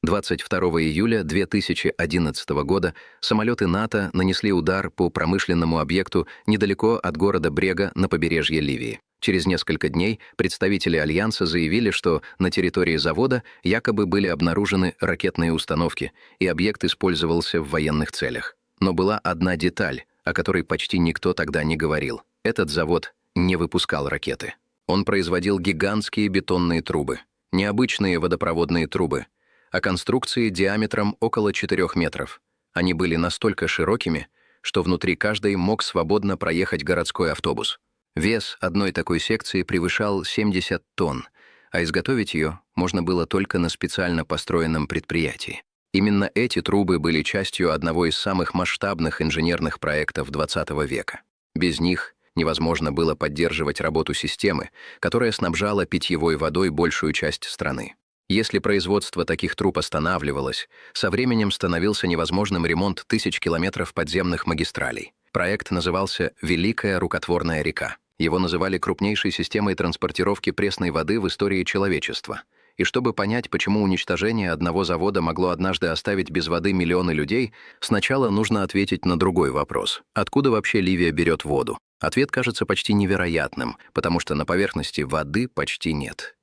22 июля 2011 года самолеты НАТО нанесли удар по промышленному объекту недалеко от города Брега на побережье Ливии. Через несколько дней представители Альянса заявили, что на территории завода якобы были обнаружены ракетные установки, и объект использовался в военных целях. Но была одна деталь, о которой почти никто тогда не говорил. Этот завод не выпускал ракеты. Он производил гигантские бетонные трубы, необычные водопроводные трубы, а конструкции диаметром около 4 метров. Они были настолько широкими, что внутри каждой мог свободно проехать городской автобус. Вес одной такой секции превышал 70 тонн, а изготовить ее можно было только на специально построенном предприятии. Именно эти трубы были частью одного из самых масштабных инженерных проектов XX века. Без них невозможно было поддерживать работу системы, которая снабжала питьевой водой большую часть страны. Если производство таких труб останавливалось, со временем становился невозможным ремонт тысяч километров подземных магистралей. Проект назывался «Великая рукотворная река». Его называли крупнейшей системой транспортировки пресной воды в истории человечества. И чтобы понять, почему уничтожение одного завода могло однажды оставить без воды миллионы людей, сначала нужно ответить на другой вопрос. Откуда вообще Ливия берет воду? Ответ кажется почти невероятным, потому что на поверхности воды почти нет.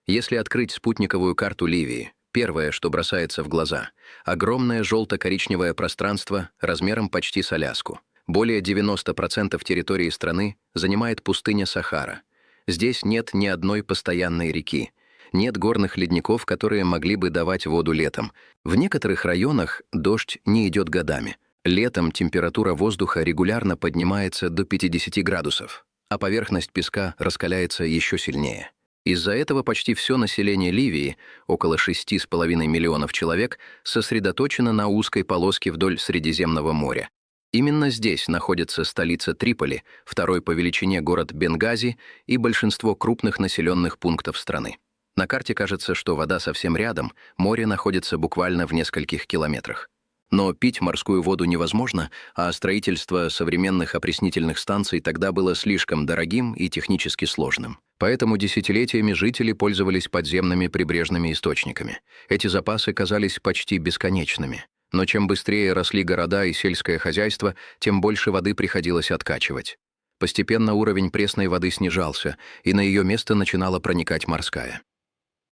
Если открыть спутниковую карту Ливии, первое, что бросается в глаза — огромное желто-коричневое пространство размером почти с Аляску. Более 90% территории страны занимает пустыня Сахара. Здесь нет ни одной постоянной реки, нет горных ледников, которые могли бы давать воду летом. В некоторых районах дождь не идет годами. Летом температура воздуха регулярно поднимается до 50 градусов, а поверхность песка раскаляется еще сильнее. Из-за этого почти все население Ливии, около 6,5 миллионов человек, сосредоточено на узкой полоске вдоль Средиземного моря. Именно здесь находится столица Триполи, второй по величине город Бенгази и большинство крупных населенных пунктов страны. На карте кажется, что вода совсем рядом, море находится буквально в нескольких километрах. Но пить морскую воду невозможно, а строительство современных опреснительных станций тогда было слишком дорогим и технически сложным. Поэтому десятилетиями жители пользовались подземными прибрежными источниками. Эти запасы казались почти бесконечными. Но чем быстрее росли города и сельское хозяйство, тем больше воды приходилось откачивать. Постепенно уровень пресной воды снижался, и на ее место начинала проникать морская.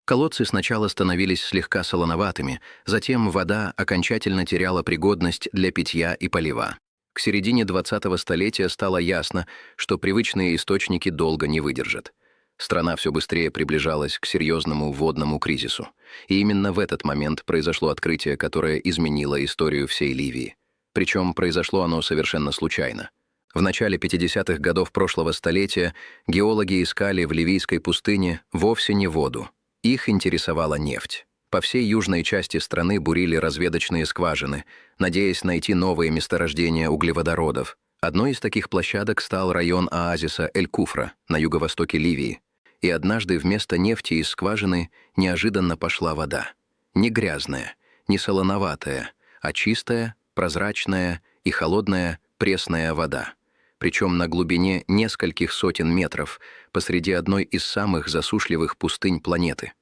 Колодцы сначала становились слегка солоноватыми, затем вода окончательно теряла пригодность для питья и полива. К середине 20-го столетия стало ясно, что привычные источники долго не выдержат. Страна все быстрее приближалась к серьезному водному кризису. И именно в этот момент произошло открытие, которое изменило историю всей Ливии. Причем произошло оно совершенно случайно. В начале 50-х годов прошлого столетия геологи искали в ливийской пустыне вовсе не воду. Их интересовала нефть. По всей южной части страны бурили разведочные скважины, надеясь найти новые месторождения углеводородов. Одной из таких площадок стал район оазиса Эль-Куфра на юго-востоке Ливии. И однажды вместо нефти из скважины неожиданно пошла вода. Не грязная, не солоноватая, а чистая, прозрачная и холодная пресная вода. Причем на глубине нескольких сотен метров, посреди одной из самых засушливых пустынь планеты.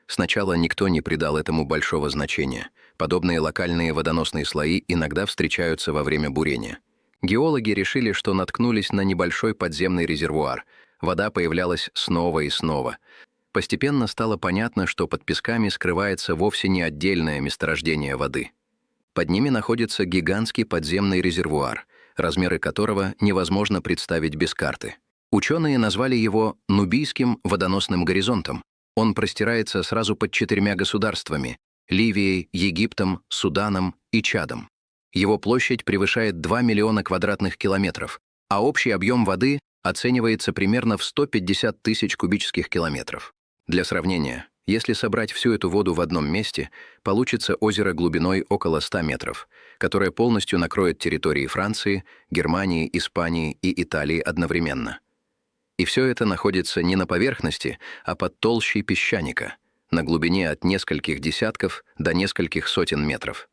Сначала никто не придал этому большого значения. Подобные локальные водоносные слои иногда встречаются во время бурения. Геологи решили, что наткнулись на небольшой подземный резервуар. Вода появлялась снова и снова. Постепенно стало понятно, что под песками скрывается вовсе не отдельное месторождение воды. Под ними находится гигантский подземный резервуар, размеры которого невозможно представить без карты. Ученые назвали его Нубийским водоносным горизонтом. Он простирается сразу под 4 государствами – Ливией, Египтом, Суданом и Чадом. Его площадь превышает 2 миллиона квадратных километров, а общий объем воды оценивается примерно в 150 тысяч кубических километров. Для сравнения, если собрать всю эту воду в одном месте, получится озеро глубиной около 100 метров, которое полностью накроет территории Франции, Германии, Испании и Италии одновременно. И все это находится не на поверхности, а под толщей песчаника, на глубине от нескольких десятков до нескольких сотен метров.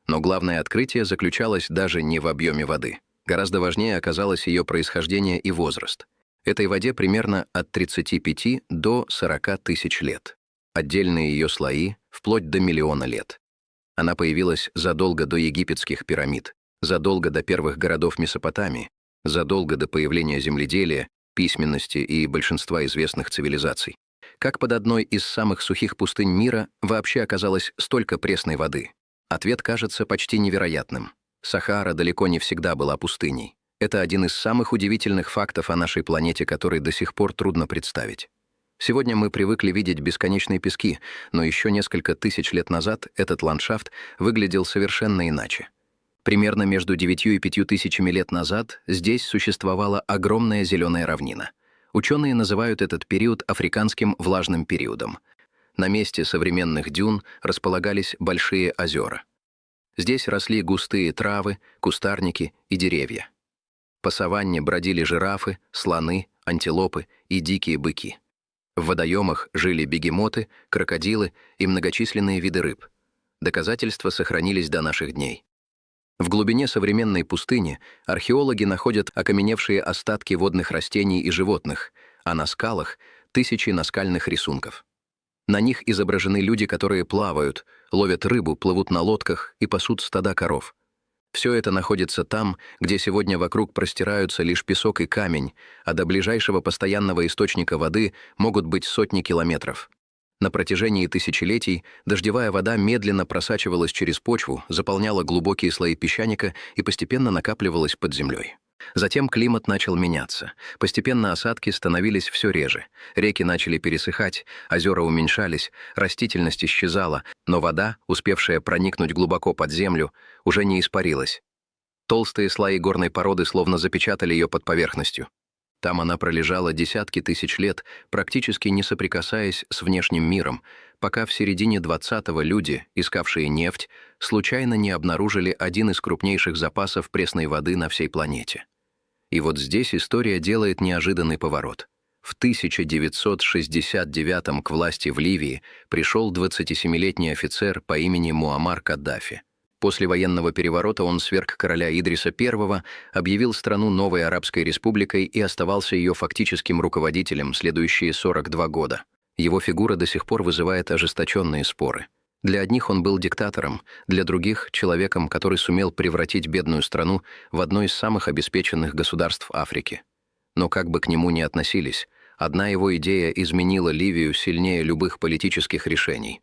Но главное открытие заключалось даже не в объеме воды. Гораздо важнее оказалось ее происхождение и возраст. Этой воде примерно от 35 до 40 тысяч лет. Отдельные ее слои вплоть до миллиона лет. Она появилась задолго до египетских пирамид, задолго до первых городов Месопотамии, задолго до появления земледелия, письменности и большинства известных цивилизаций. Как под одной из самых сухих пустынь мира вообще оказалось столько пресной воды? Ответ кажется почти невероятным. Сахара далеко не всегда была пустыней. Это один из самых удивительных фактов о нашей планете, который до сих пор трудно представить. Сегодня мы привыкли видеть бесконечные пески, но еще несколько тысяч лет назад этот ландшафт выглядел совершенно иначе. Примерно между 9 и 5 тысячами лет назад здесь существовала огромная зеленая равнина. Ученые называют этот период африканским влажным периодом. На месте современных дюн располагались большие озера. Здесь росли густые травы, кустарники и деревья. По саванне бродили жирафы, слоны, антилопы и дикие быки. В водоемах жили бегемоты, крокодилы и многочисленные виды рыб. Доказательства сохранились до наших дней. В глубине современной пустыни археологи находят окаменевшие остатки водных растений и животных, а на скалах — тысячи наскальных рисунков. На них изображены люди, которые плавают, ловят рыбу, плывут на лодках и пасут стада коров. Все это находится там, где сегодня вокруг простираются лишь песок и камень, а до ближайшего постоянного источника воды могут быть сотни километров. На протяжении тысячелетий дождевая вода медленно просачивалась через почву, заполняла глубокие слои песчаника и постепенно накапливалась под землей. Затем климат начал меняться. Постепенно осадки становились все реже. Реки начали пересыхать, озера уменьшались, растительность исчезала, но вода, успевшая проникнуть глубоко под землю, уже не испарилась. Толстые слои горной породы словно запечатали ее под поверхностью. Там она пролежала десятки тысяч лет, практически не соприкасаясь с внешним миром, пока в середине 20-го люди, искавшие нефть, случайно не обнаружили один из крупнейших запасов пресной воды на всей планете. И вот здесь история делает неожиданный поворот. В 1969 к власти в Ливии пришел 27-летний офицер по имени Муаммар Каддафи. После военного переворота он сверг короля Идриса I, объявил страну новой арабской республикой и оставался ее фактическим руководителем следующие 42 года. Его фигура до сих пор вызывает ожесточенные споры. Для одних он был диктатором, для других — человеком, который сумел превратить бедную страну в одно из самых обеспеченных государств Африки. Но как бы к нему ни относились, одна его идея изменила Ливию сильнее любых политических решений.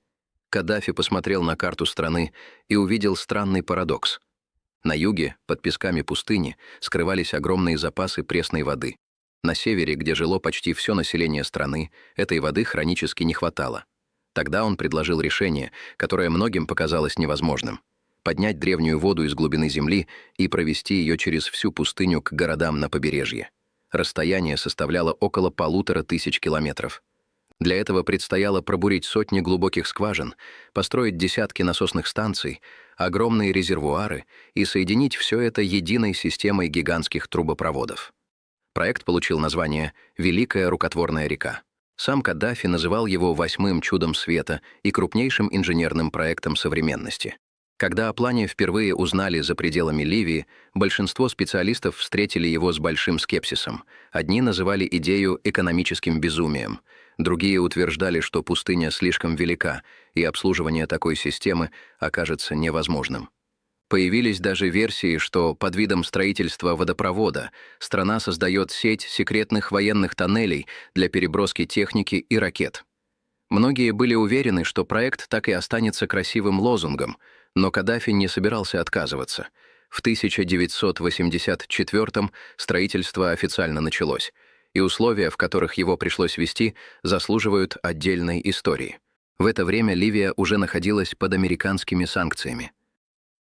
Каддафи посмотрел на карту страны и увидел странный парадокс. На юге, под песками пустыни, скрывались огромные запасы пресной воды. На севере, где жило почти все население страны, этой воды хронически не хватало. Тогда он предложил решение, которое многим показалось невозможным — поднять древнюю воду из глубины земли и провести ее через всю пустыню к городам на побережье. Расстояние составляло около 1500 километров. Для этого предстояло пробурить сотни глубоких скважин, построить десятки насосных станций, огромные резервуары и соединить все это единой системой гигантских трубопроводов. Проект получил название «Великая рукотворная река». Сам Каддафи называл его «8-м чудом света» и крупнейшим инженерным проектом современности. Когда о плане впервые узнали за пределами Ливии, большинство специалистов встретили его с большим скепсисом. Одни называли идею экономическим безумием, другие утверждали, что пустыня слишком велика, и обслуживание такой системы окажется невозможным. Появились даже версии, что под видом строительства водопровода страна создает сеть секретных военных тоннелей для переброски техники и ракет. Многие были уверены, что проект так и останется красивым лозунгом, но Каддафи не собирался отказываться. В 1984-м строительство официально началось, и условия, в которых его пришлось вести, заслуживают отдельной истории. В это время Ливия уже находилась под американскими санкциями.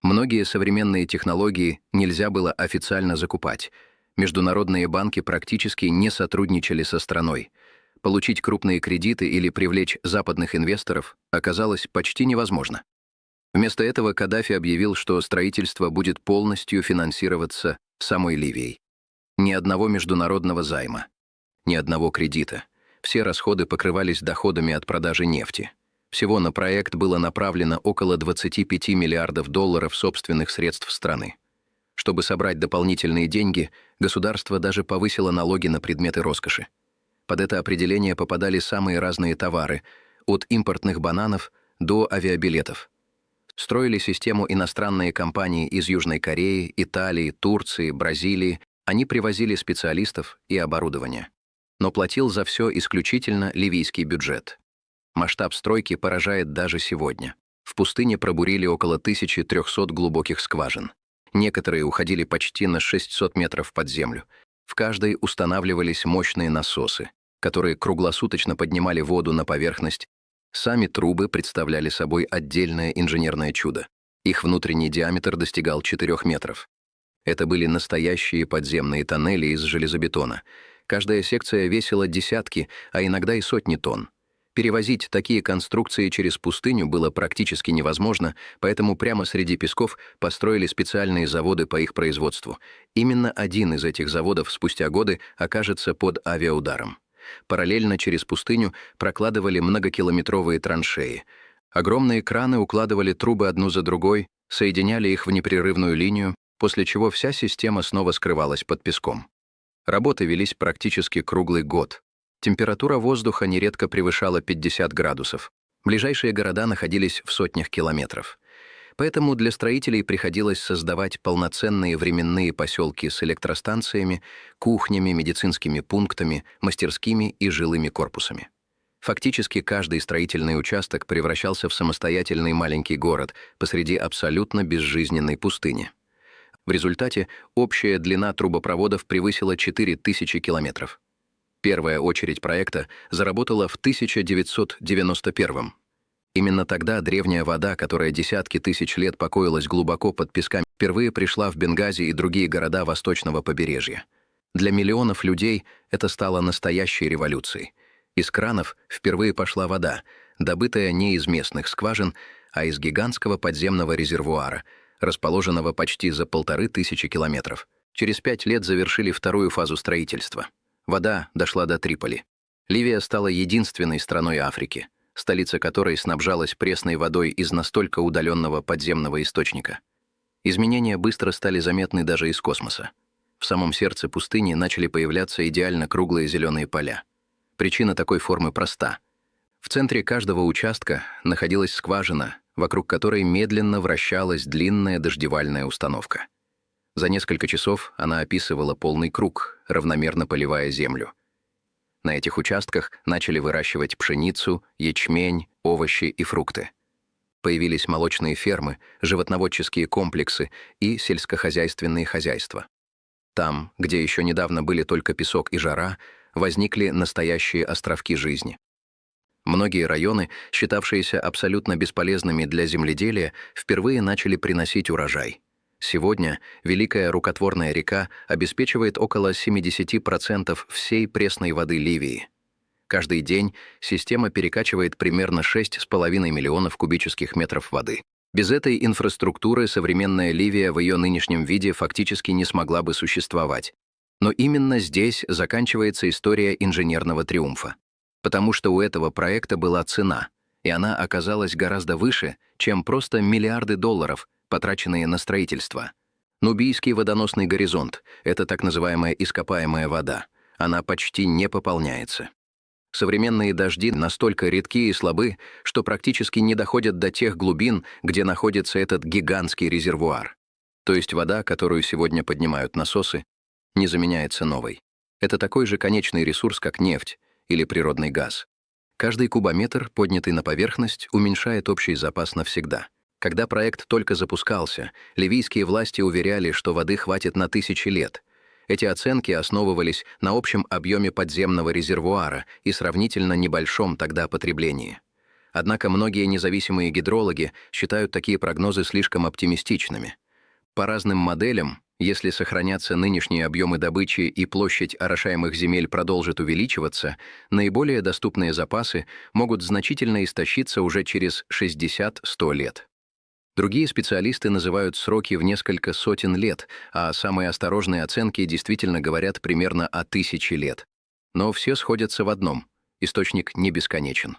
Многие современные технологии нельзя было официально закупать. Международные банки практически не сотрудничали со страной. Получить крупные кредиты или привлечь западных инвесторов оказалось почти невозможно. Вместо этого Каддафи объявил, что строительство будет полностью финансироваться самой Ливией. Ни одного международного займа, ни одного кредита. Все расходы покрывались доходами от продажи нефти. Всего на проект было направлено около 25 миллиардов долларов собственных средств страны. Чтобы собрать дополнительные деньги, Государство даже повысило налоги на предметы роскоши. Под это определение попадали самые разные товары, от импортных бананов до авиабилетов. Строили систему иностранные компании из Южной Кореи, Италии, Турции, Бразилии. Они привозили специалистов и оборудование. Но платил за все исключительно ливийский бюджет. Масштаб стройки поражает даже сегодня. В пустыне пробурили около 1300 глубоких скважин. Некоторые уходили почти на 600 метров под землю. В каждой устанавливались мощные насосы, которые круглосуточно поднимали воду на поверхность. Сами трубы представляли собой отдельное инженерное чудо. Их внутренний диаметр достигал 4 метров. Это были настоящие подземные тоннели из железобетона. Каждая секция весила десятки, а иногда и сотни тонн. Перевозить такие конструкции через пустыню было практически невозможно, поэтому прямо среди песков построили специальные заводы по их производству. Именно один из этих заводов спустя годы окажется под авиаударом. Параллельно через пустыню прокладывали многокилометровые траншеи. Огромные краны укладывали трубы одну за другой, соединяли их в непрерывную линию, после чего вся система снова скрывалась под песком. Работы велись практически круглый год. Температура воздуха нередко превышала 50 градусов. Ближайшие города находились в сотнях километров. Поэтому для строителей приходилось создавать полноценные временные поселки с электростанциями, кухнями, медицинскими пунктами, мастерскими и жилыми корпусами. Фактически каждый строительный участок превращался в самостоятельный маленький город посреди абсолютно безжизненной пустыни. В результате общая длина трубопроводов превысила 4000 километров. Первая очередь проекта заработала в 1991-м. Именно тогда древняя вода, которая десятки тысяч лет покоилась глубоко под песками, впервые пришла в Бенгази и другие города восточного побережья. Для миллионов людей это стало настоящей революцией. Из кранов впервые пошла вода, добытая не из местных скважин, а из гигантского подземного резервуара, расположенного почти за 1500 километров. Через 5 лет завершили вторую фазу строительства. Вода дошла до Триполи. Ливия стала единственной страной Африки, столица которой снабжалась пресной водой из настолько удаленного подземного источника. Изменения быстро стали заметны даже из космоса. В самом сердце пустыни начали появляться идеально круглые зеленые поля. Причина такой формы проста. В центре каждого участка находилась скважина, вокруг которой медленно вращалась длинная дождевальная установка. За несколько часов она описывала полный круг, равномерно поливая землю. На этих участках начали выращивать пшеницу, ячмень, овощи и фрукты. Появились молочные фермы, животноводческие комплексы и сельскохозяйственные хозяйства. Там, где еще недавно были только песок и жара, возникли настоящие островки жизни. Многие районы, считавшиеся абсолютно бесполезными для земледелия, впервые начали приносить урожай. Сегодня Великая рукотворная река обеспечивает около 70% всей пресной воды Ливии. Каждый день система перекачивает примерно 6,5 миллионов кубических метров воды. Без этой инфраструктуры современная Ливия в ее нынешнем виде фактически не смогла бы существовать. Но именно здесь заканчивается история инженерного триумфа. Потому что у этого проекта была цена, и она оказалась гораздо выше, чем просто миллиарды долларов, потраченные на строительство. Нубийский водоносный горизонт — это так называемая ископаемая вода. Она почти не пополняется. Современные дожди настолько редки и слабы, что практически не доходят до тех глубин, где находится этот гигантский резервуар. То есть вода, которую сегодня поднимают насосы, не заменяется новой. Это такой же конечный ресурс, как нефть или природный газ. Каждый кубометр, поднятый на поверхность, уменьшает общий запас навсегда. Когда проект только запускался, ливийские власти уверяли, что воды хватит на тысячи лет. Эти оценки основывались на общем объеме подземного резервуара и сравнительно небольшом тогда потреблении. Однако многие независимые гидрологи считают такие прогнозы слишком оптимистичными. По разным моделям, если сохранятся нынешние объемы добычи и площадь орошаемых земель продолжит увеличиваться, наиболее доступные запасы могут значительно истощиться уже через 60-100 лет. Другие специалисты называют сроки в несколько сотен лет, а самые осторожные оценки действительно говорят примерно о 1000 лет. Но все сходятся в одном — источник не бесконечен.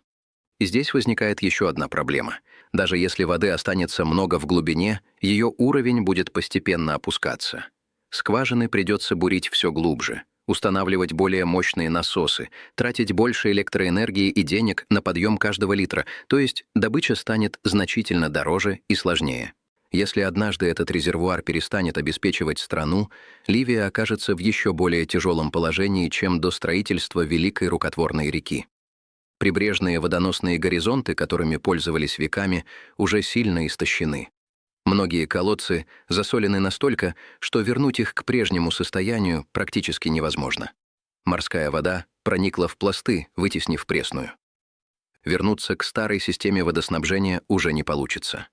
И здесь возникает еще одна проблема. Даже если воды останется много в глубине, ее уровень будет постепенно опускаться. Скважины придется бурить все глубже, устанавливать более мощные насосы, тратить больше электроэнергии и денег на подъем каждого литра, то есть добыча станет значительно дороже и сложнее. Если однажды этот резервуар перестанет обеспечивать страну, Ливия окажется в еще более тяжелом положении, чем до строительства Великой рукотворной реки. Прибрежные водоносные горизонты, которыми пользовались веками, уже сильно истощены. Многие колодцы засолены настолько, что вернуть их к прежнему состоянию практически невозможно. Морская вода проникла в пласты, вытеснив пресную. Вернуться к старой системе водоснабжения уже не получится.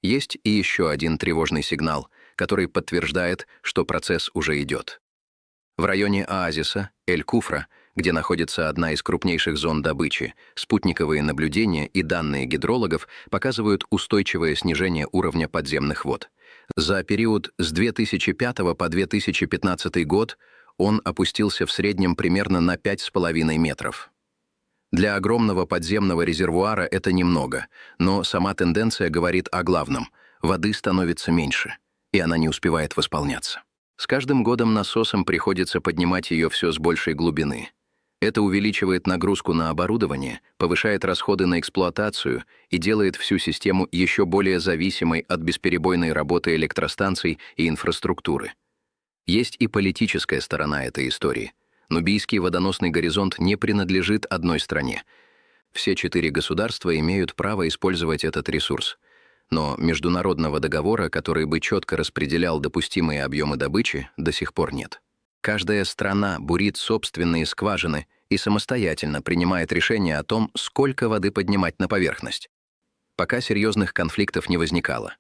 Есть и еще один тревожный сигнал, который подтверждает, что процесс уже идет. В районе оазиса Эль-Куфра, где находится одна из крупнейших зон добычи, спутниковые наблюдения и данные гидрологов показывают устойчивое снижение уровня подземных вод. За период с 2005 по 2015 год он опустился в среднем примерно на 5,5 метров. Для огромного подземного резервуара это немного, но сама тенденция говорит о главном – воды становится меньше, и она не успевает восполняться. С каждым годом насосам приходится поднимать ее все с большей глубины. Это увеличивает нагрузку на оборудование, повышает расходы на эксплуатацию и делает всю систему еще более зависимой от бесперебойной работы электростанций и инфраструктуры. Есть и политическая сторона этой истории. Нубийский водоносный горизонт не принадлежит одной стране. Все 4 государства имеют право использовать этот ресурс. Но международного договора, который бы четко распределял допустимые объемы добычи, до сих пор нет. Каждая страна бурит собственные скважины и самостоятельно принимает решение о том, сколько воды поднимать на поверхность. Пока серьезных конфликтов не возникало,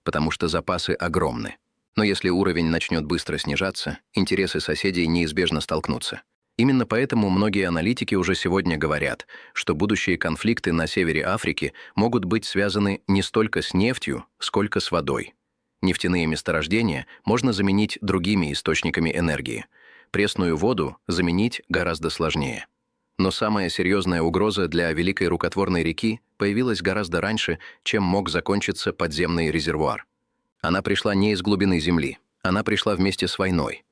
потому что запасы огромны. Но если уровень начнет быстро снижаться, интересы соседей неизбежно столкнутся. Именно поэтому многие аналитики уже сегодня говорят, что будущие конфликты на севере Африки могут быть связаны не столько с нефтью, сколько с водой. Нефтяные месторождения можно заменить другими источниками энергии. Пресную воду заменить гораздо сложнее. Но самая серьезная угроза для Великой рукотворной реки появилась гораздо раньше, чем мог закончиться подземный резервуар. Она пришла не из глубины земли, она пришла вместе с войной.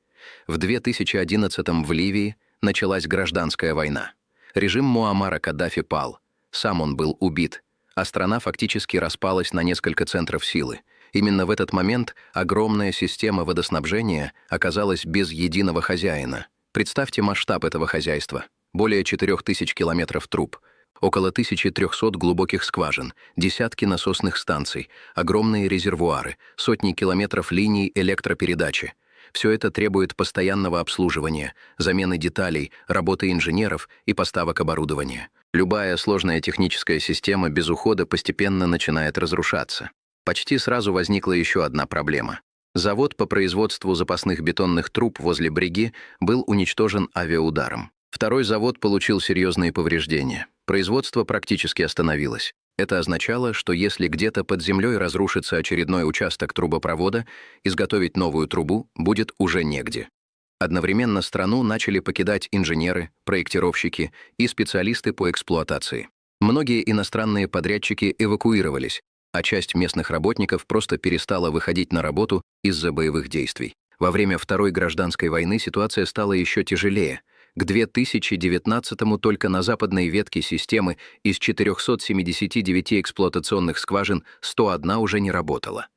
В 2011-м в Ливии началась гражданская война. Режим Муаммара Каддафи пал, сам он был убит, а страна фактически распалась на несколько центров силы. Именно в этот момент огромная система водоснабжения оказалась без единого хозяина. Представьте масштаб этого хозяйства. Более 4000 километров труб, около 1300 глубоких скважин, десятки насосных станций, огромные резервуары, сотни километров линий электропередачи. Все это требует постоянного обслуживания, замены деталей, работы инженеров и поставок оборудования. Любая сложная техническая система без ухода постепенно начинает разрушаться. Почти сразу возникла еще одна проблема. Завод по производству запасных бетонных труб возле Бреги был уничтожен авиаударом. Второй завод получил серьезные повреждения. Производство практически остановилось. Это означало, что если где-то под землей разрушится очередной участок трубопровода, изготовить новую трубу будет уже негде. Одновременно страну начали покидать инженеры, проектировщики и специалисты по эксплуатации. Многие иностранные подрядчики эвакуировались, а часть местных работников просто перестала выходить на работу из-за боевых действий. Во время Второй гражданской войны ситуация стала еще тяжелее. К 2019-му только на западной ветке системы из 479 эксплуатационных скважин 101 уже не работала.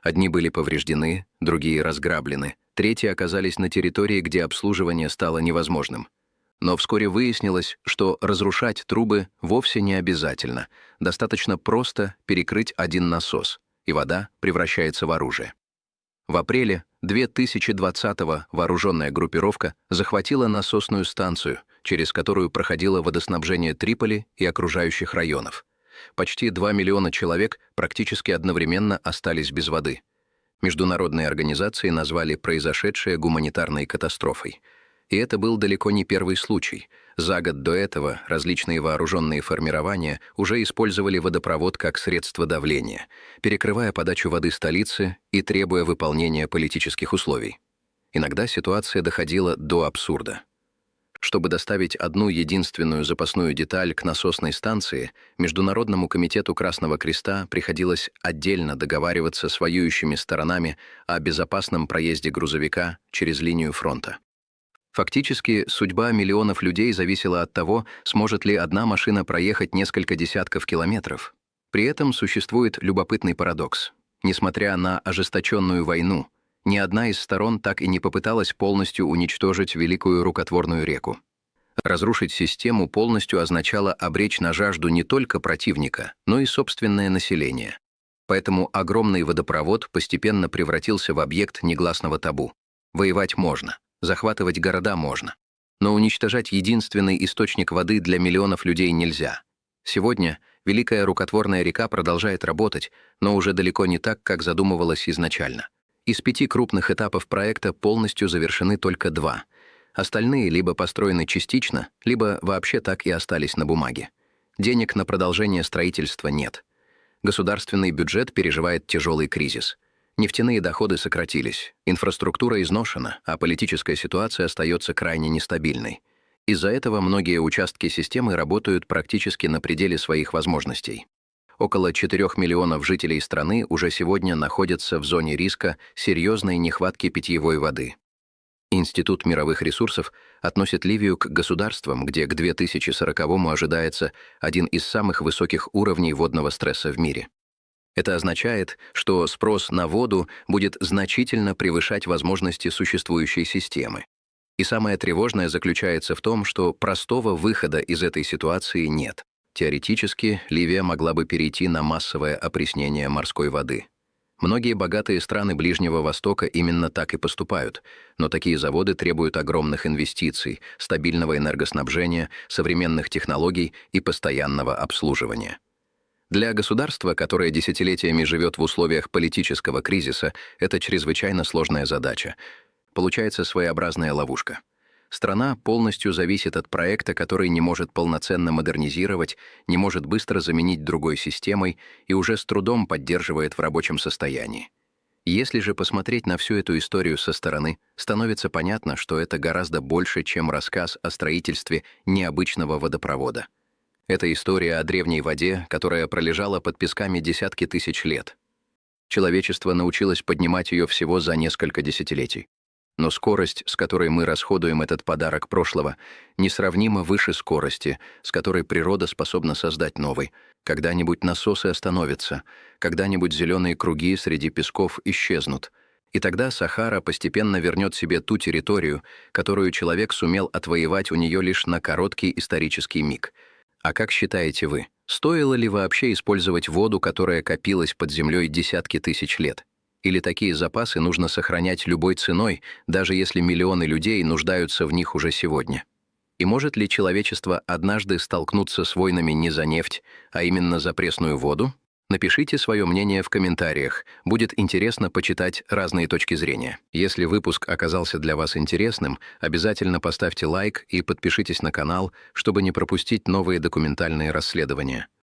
Одни были повреждены, другие разграблены, третьи оказались на территории, где обслуживание стало невозможным. Но вскоре выяснилось, что разрушать трубы вовсе не обязательно. Достаточно просто перекрыть один насос, и вода превращается в оружие. В апреле 2020-го вооруженная группировка захватила насосную станцию, через которую проходило водоснабжение Триполи и окружающих районов. Почти 2 миллиона человек практически одновременно остались без воды. Международные организации назвали произошедшее гуманитарной катастрофой. И это был далеко не первый случай. За год до этого различные вооруженные формирования уже использовали водопровод как средство давления, перекрывая подачу воды столице и требуя выполнения политических условий. Иногда ситуация доходила до абсурда. Чтобы доставить одну единственную запасную деталь к насосной станции, Международному комитету Красного Креста приходилось отдельно договариваться с воюющими сторонами о безопасном проезде грузовика через линию фронта. Фактически, судьба миллионов людей зависела от того, сможет ли одна машина проехать несколько десятков километров. При этом существует любопытный парадокс. Несмотря на ожесточенную войну, ни одна из сторон так и не попыталась полностью уничтожить великую рукотворную реку. Разрушить систему полностью означало обречь на жажду не только противника, но и собственное население. Поэтому огромный водопровод постепенно превратился в объект негласного табу. Воевать можно, захватывать города можно, но уничтожать единственный источник воды для миллионов людей нельзя. Сегодня великая рукотворная река продолжает работать, но уже далеко не так, как задумывалось изначально. Из 5 крупных этапов проекта полностью завершены только 2. Остальные либо построены частично, либо вообще так и остались на бумаге. Денег на продолжение строительства нет. Государственный бюджет переживает тяжелый кризис. Нефтяные доходы сократились, инфраструктура изношена, а политическая ситуация остается крайне нестабильной. Из-за этого многие участки системы работают практически на пределе своих возможностей. Около 4 миллионов жителей страны уже сегодня находятся в зоне риска серьезной нехватки питьевой воды. Институт мировых ресурсов относит Ливию к государствам, где к 2040-му ожидается один из самых высоких уровней водного стресса в мире. Это означает, что спрос на воду будет значительно превышать возможности существующей системы. И самое тревожное заключается в том, что простого выхода из этой ситуации нет. Теоретически, Ливия могла бы перейти на массовое опреснение морской воды. Многие богатые страны Ближнего Востока именно так и поступают, но такие заводы требуют огромных инвестиций, стабильного энергоснабжения, современных технологий и постоянного обслуживания. Для государства, которое десятилетиями живет в условиях политического кризиса, это чрезвычайно сложная задача. Получается своеобразная ловушка. Страна полностью зависит от проекта, который не может полноценно модернизировать, не может быстро заменить другой системой и уже с трудом поддерживает в рабочем состоянии. Если же посмотреть на всю эту историю со стороны, становится понятно, что это гораздо больше, чем рассказ о строительстве необычного водопровода. Это история о древней воде, которая пролежала под песками десятки тысяч лет. Человечество научилось поднимать ее всего за несколько десятилетий. Но скорость, с которой мы расходуем этот подарок прошлого, несравнимо выше скорости, с которой природа способна создать новый. Когда-нибудь насосы остановятся, когда-нибудь зеленые круги среди песков исчезнут. И тогда Сахара постепенно вернет себе ту территорию, которую человек сумел отвоевать у нее лишь на короткий исторический миг. А как считаете вы, стоило ли вообще использовать воду, которая копилась под землей десятки тысяч лет? Или такие запасы нужно сохранять любой ценой, даже если миллионы людей нуждаются в них уже сегодня? И может ли человечество однажды столкнуться с войнами не за нефть, а именно за пресную воду? Напишите свое мнение в комментариях, будет интересно почитать разные точки зрения. Если выпуск оказался для вас интересным, обязательно поставьте лайк и подпишитесь на канал, чтобы не пропустить новые документальные расследования.